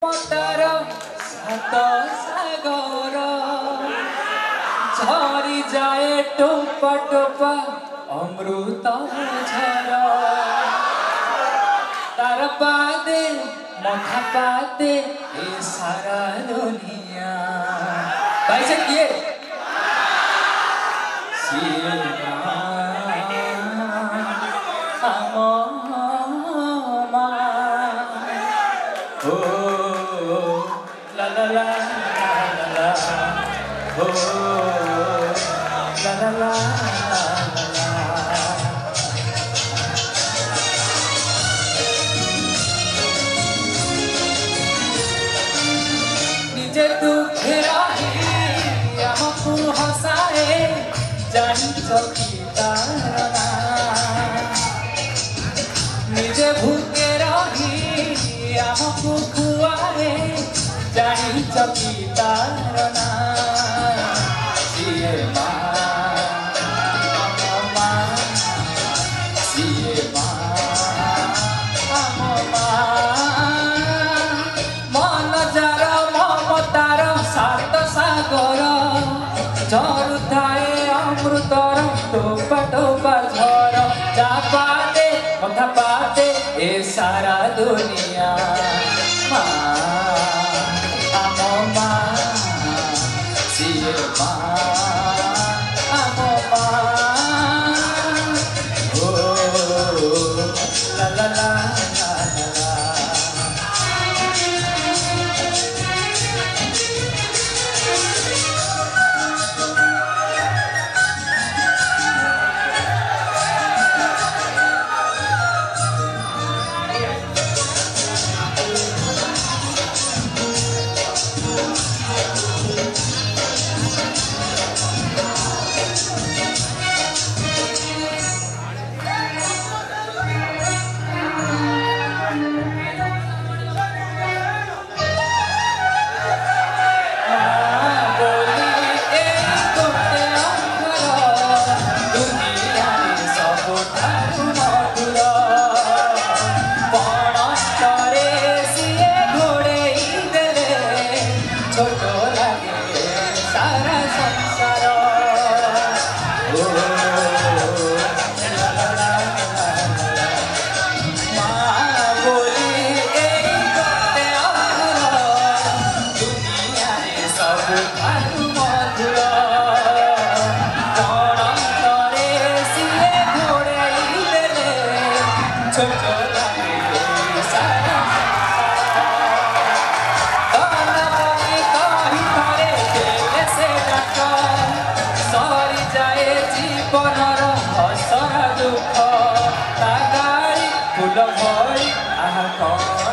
मतार सात सागर झरी जाए टोपा टोपा अमृत झर तार पादे मथा पादे ए सारा दुनिया भाई से किए La la la la la oh la la la निजे दुखे रही हमको हंसाए जानी चौकी तारना निजे भूखे रही हमको खुआए जानी चौकी तारना सिए माँ सिए मन जार ममतार सात सागर झरु थाए अमृतर टोपा टोपा झर जा पाते मथा पाते ए सारा दुनिया La la la la la Hãy subscribe cho kênh Ghiền Mì Gõ để không bỏ lỡ